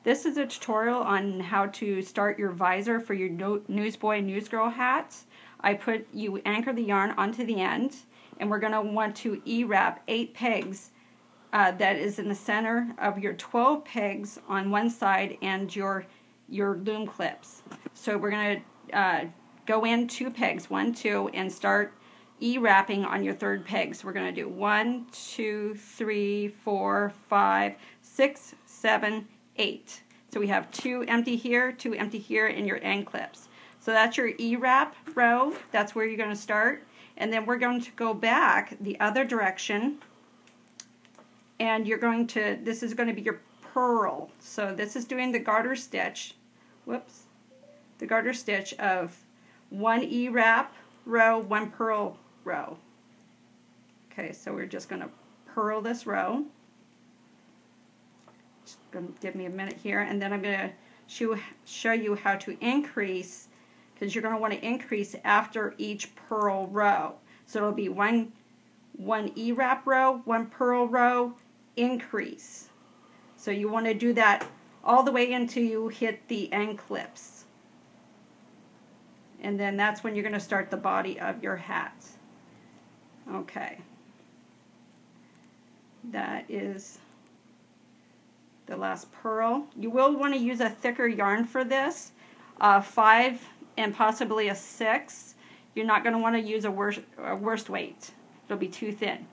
This is a tutorial on how to start your visor for your newsboy, newsgirl hats. You anchor the yarn onto the end, and we're going to want to E-wrap 8 pegs that is in the center of your 12 pegs on one side and your loom clips. So we're going to go in 2 pegs, 1, 2, and start E-wrapping on your 3rd peg. So we're going to do 1, 2, 3, 4, 5, 6, 7, 8. So we have 2 empty here, 2 empty here, and your end clips. So that's your E-wrap row. That's where you're going to start. And then we're going to go back the other direction. And you're going to, this is going to be your purl. So this is doing the garter stitch. Whoops. The garter stitch of 1 E-wrap row, 1 purl row. Okay, so we're just going to purl this row. Just going to give me a minute here, and then I'm going to show you how to increase, because you're going to want to increase after each purl row. So it'll be one E-wrap row, 1 purl row, increase. So you want to do that all the way until you hit the end clips. And then that's when you're going to start the body of your hat. Okay. That is the last purl. You will want to use a thicker yarn for this, 5 and possibly a 6. You're not going to want to use a worst weight. It'll be too thin.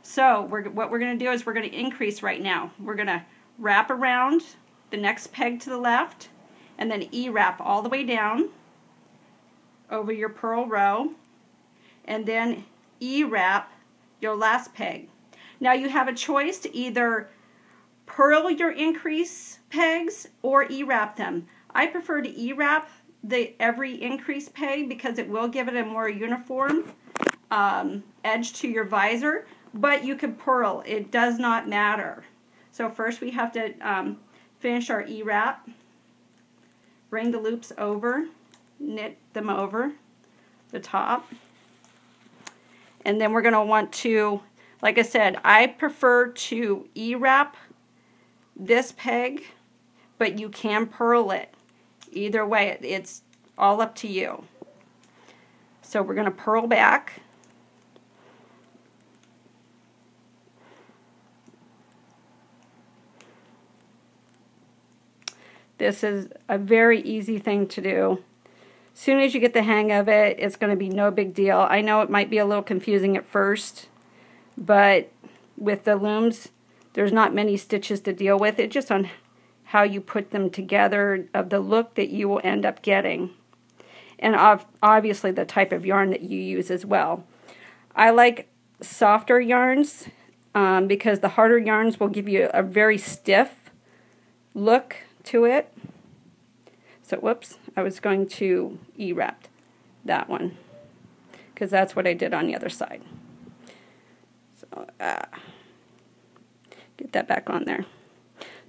So what we're going to do is we're going to increase right now. We're going to wrap around the next peg to the left, and then E-wrap all the way down over your purl row, and then E-wrap your last peg. Now you have a choice to either purl your increase pegs or E-wrap them. I prefer to E-wrap every increase peg because it will give it a more uniform edge to your visor, but you can purl. It does not matter. So first we have to finish our E-wrap, bring the loops over, knit them over the top, and then we're going to want to, like I said, I prefer to E-wrap this peg, but you can purl it. Either way, it's all up to you. So we're going to purl back. This is a very easy thing to do. As soon as you get the hang of it, it's going to be no big deal. I know it might be a little confusing at first, but with the looms, there's not many stitches to deal with. It's just on how you put them together, of the look that you will end up getting. And obviously the type of yarn that you use as well. I like softer yarns because the harder yarns will give you a very stiff look to it. So whoops, I was going to E-wrap that one because that's what I did on the other side. So get that back on there.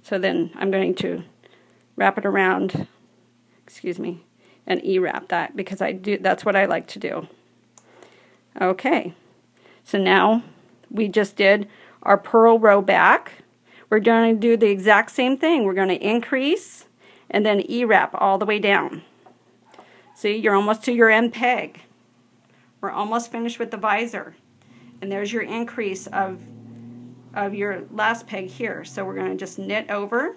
So then I'm going to wrap it around, excuse me, and E-wrap that because that's what I like to do. Okay, so now we just did our purl row back. We're going to do the exact same thing. We're going to increase and then E-wrap all the way down. See, you're almost to your end peg. We're almost finished with the visor. And there's your increase of your last peg here. So we're going to just knit over.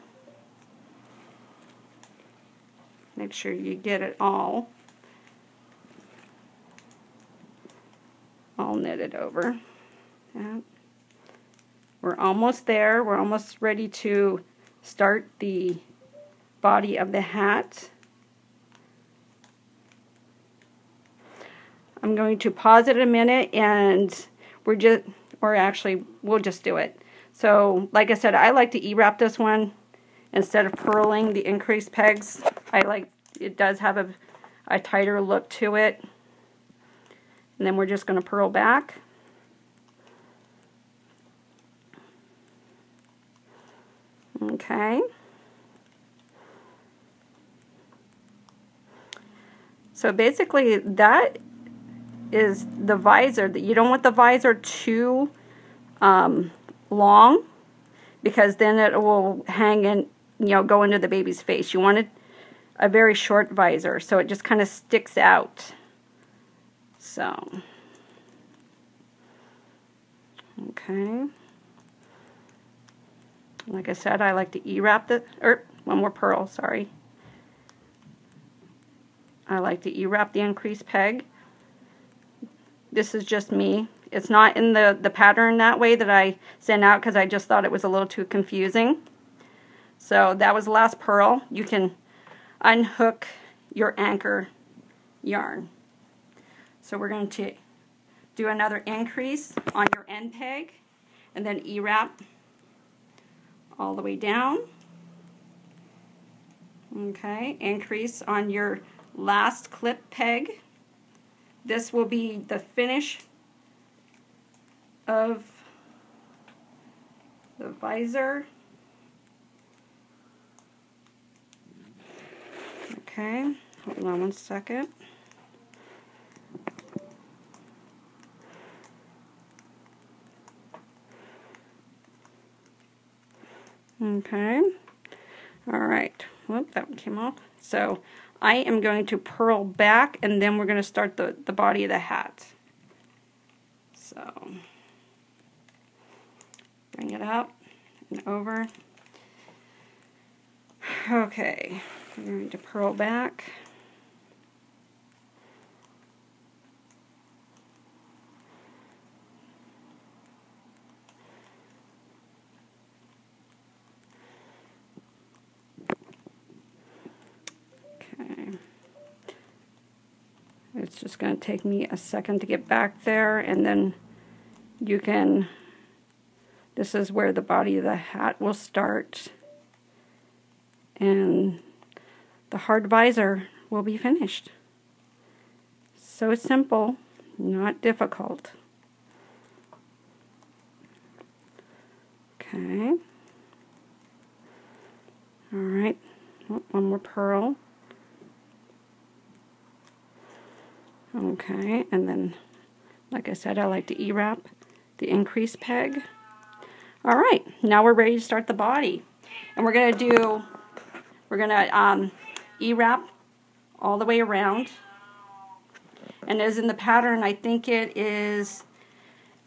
Make sure you get it all knitted over. Yeah. We're almost there. We're almost ready to start the body of the hat. I'm going to pause it a minute and we'll just do it. So like I said, I like to E-wrap this one instead of purling the increased pegs. It does have a tighter look to it. And then we're just going to purl back. Okay. So basically that is the visor. You don't want the visor too long because then it will hang in go into the baby's face. You want a very short visor, so it just kind of sticks out. So, okay. Like I said, I like to E-wrap one more pearl, sorry. I like to E-wrap the increased peg. This is just me. It's not in the pattern that way that I sent out because I just thought it was a little too confusing. So that was the last pearl. You can unhook your anchor yarn. So we're going to do another increase on your end peg and then E-wrap all the way down. Okay, increase on your last clip peg. This will be the finish of the visor. Okay, hold on one second. Okay, all right. Whoop, that one came off. So I am going to purl back, and then we're going to start the body of the hat. So bring it up and over. Okay, we're going to purl back. It's just going to take me a second to get back there, and then you can, this is where the body of the hat will start, and the hard visor will be finished. So simple, not difficult. Okay. All right, one more pearl. Okay, and then, like I said, I like to E-wrap the increased peg. All right, now we're ready to start the body. And we're going to E-wrap all the way around. And as in the pattern, I think it is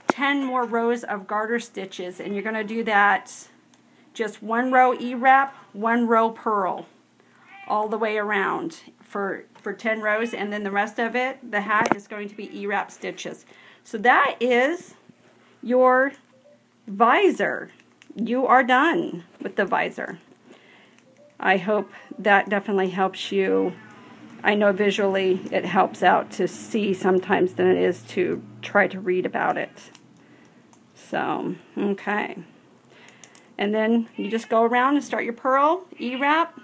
10 more rows of garter stitches. And you're going to do that just one row E-wrap, one row purl, all the way around for 10 rows, and then the rest of it, the hat, is going to be E-wrap stitches. So that is your visor. You are done with the visor. I hope that definitely helps you. I know visually it helps out to see sometimes than it is to try to read about it. So, okay. And then you just go around and start your purl, E-wrap,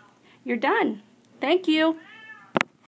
you're done. Thank you.